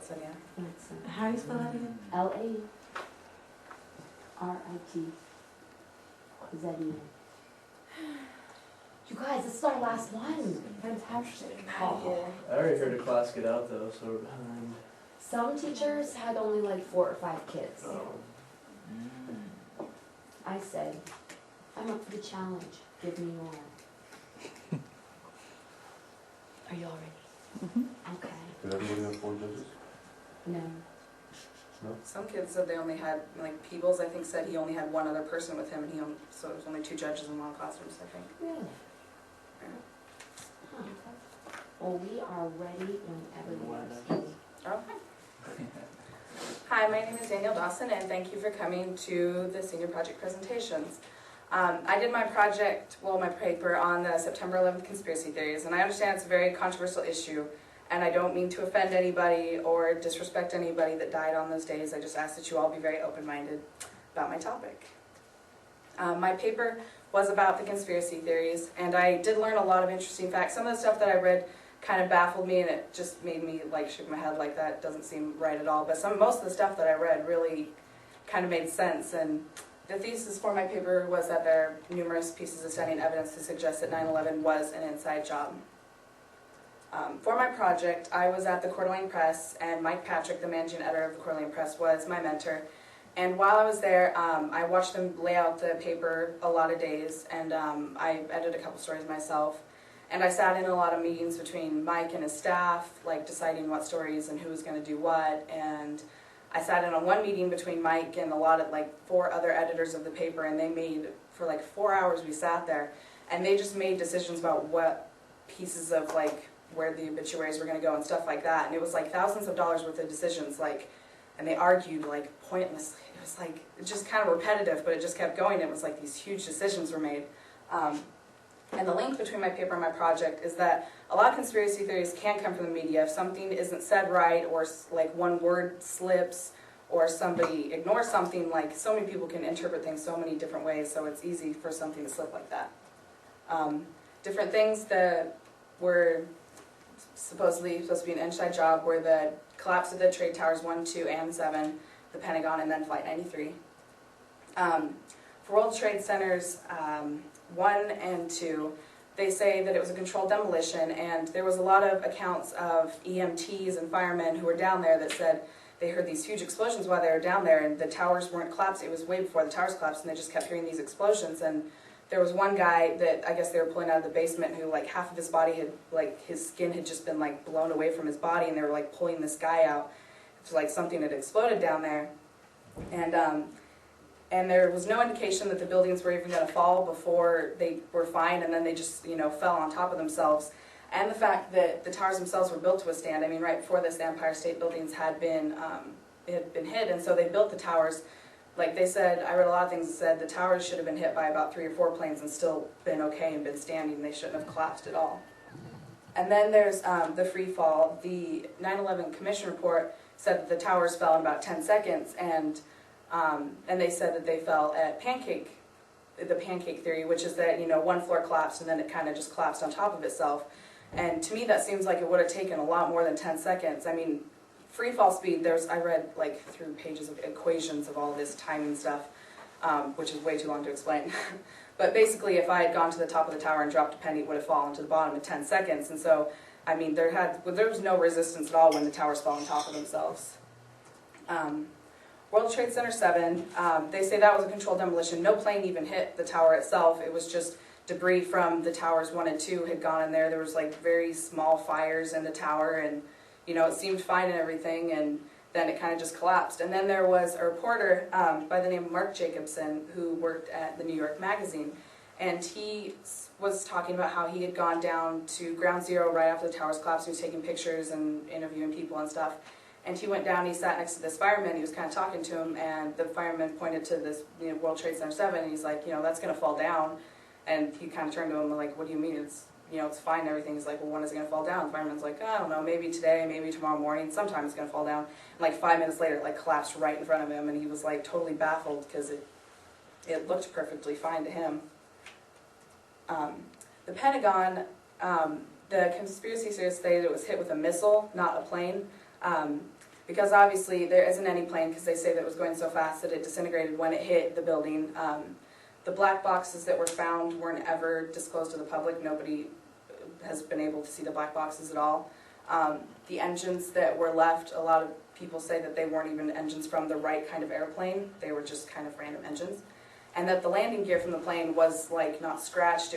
Senior. How do you spell that again? L-A-R-I-T-Z-E-N. You guys, this is our last one. Fantastic. Oh. I already heard a class get out though, so we're behind. Some teachers had only like 4 or 5 kids. I said, I'm up for the challenge. Give me more. Are you all ready? Okay. Did everybody have 4 judges? No. Some kids said they only had, like Peebles, I think, said he only had one other person with him, and so it was only 2 judges in one classroom, I think. Really? Huh. Well, we are ready whenever you are. Okay. Hi, my name is Danyelle Dawson, and thank you for coming to the senior project presentations. I did my project, my paper on the September 11th conspiracy theories, and I understand it's a very controversial issue, and I don't mean to offend anybody or disrespect anybody that died on those days. I just ask that you all be very open-minded about my topic. My paper was about the conspiracy theories, and I did learn a lot of interesting facts. Some of the stuff that I read kind of baffled me, and it just made me shake my head like that doesn't seem right at all. But most of the stuff that I read really kind of made sense. And the thesis for my paper was that there are numerous pieces of study and evidence to suggest that 9/11 was an inside job. For my project, I was at the Coeur d'Alene Press, and Mike Patrick, the managing editor of the Coeur d'Alene Press, was my mentor. And while I was there, I watched them lay out the paper a lot of days, and I edited a couple stories myself. And I sat in a lot of meetings between Mike and his staff, deciding what stories and who was going to do what. And I sat in on one meeting between Mike and a lot of 4 other editors of the paper, and they made, for 4 hours we sat there, and they just made decisions about what pieces of where the obituaries were going to go and stuff like that. And it was thousands of dollars worth of decisions, and they argued pointlessly. It was just kind of repetitive, but it just kept going. It was these huge decisions were made. And the link between my paper and my project is that a lot of conspiracy theories can come from the media. If something isn't said right, or one word slips, or somebody ignores something, so many people can interpret things so many different ways, so it's easy for something to slip like that. Different things that were supposed to be an inside job were the collapse of the Trade Towers 1, 2, and 7, the Pentagon, and then Flight 93. For World Trade Centers 1 and 2, they say that it was a controlled demolition, and there was a lot of accounts of EMTs and firemen who were down there that said they heard these huge explosions while they were down there, and the towers weren't collapsed. It was way before the towers collapsed, and they just kept hearing these explosions. And there was one guy that I guess they were pulling out of the basement who half of his body had, his skin had just been blown away from his body, and they were pulling this guy out. It was something had exploded down there. And there was no indication that the buildings were even going to fall before they were fine, and then they just, fell on top of themselves. And the fact that the towers themselves were built to withstand. I mean, right before this, the Empire State Buildings had been hit, and so they built the towers. Like they said, I read a lot of things that said the towers should have been hit by about 3 or 4 planes and still been okay and been standing. They shouldn't have collapsed at all. And then there's the free fall. The 9/11 Commission report said that the towers fell in about 10 seconds, and they said that they fell at the pancake theory, which is that, one floor collapsed and then it kind of just collapsed on top of itself. And to me that seems like it would have taken a lot more than 10 seconds. I mean, free fall speed, I read through pages of equations of all this timing stuff, which is way too long to explain. But basically, if I had gone to the top of the tower and dropped a penny, it would have fallen to the bottom in 10 seconds. And so, I mean, there was no resistance at all when the towers fell on top of themselves. World Trade Center 7, they say that was a controlled demolition. No plane even hit the tower itself. It was just debris from the towers 1 and 2 had gone in there. There was very small fires in the tower, and it seemed fine and everything, and then it kind of just collapsed. And then there was a reporter by the name of Mark Jacobson who worked at the New York Magazine, and he was talking about how he had gone down to Ground Zero right after the towers collapsed. He was taking pictures and interviewing people and stuff. And he went down, he sat next to this fireman, he was kind of talking to him, and the fireman pointed to this World Trade Center 7, and he's like, that's going to fall down. And he kind of turned to him like, what do you mean? It's fine and everything. He's like, well, when is it going to fall down? The fireman's like, I don't know, maybe today, maybe tomorrow morning, sometime it's going to fall down. And 5 minutes later, it collapsed right in front of him, and he was totally baffled because it looked perfectly fine to him. The Pentagon, the conspiracy theorists stated it was hit with a missile, not a plane. because obviously there isn't any plane, because they say that it was going so fast that it disintegrated when it hit the building. The black boxes that were found weren't ever disclosed to the public. Nobody has been able to see the black boxes at all. The engines that were left, a lot of people say that they weren't even engines from the right kind of airplane. They were just kind of random engines. And that the landing gear from the plane was like not scratched.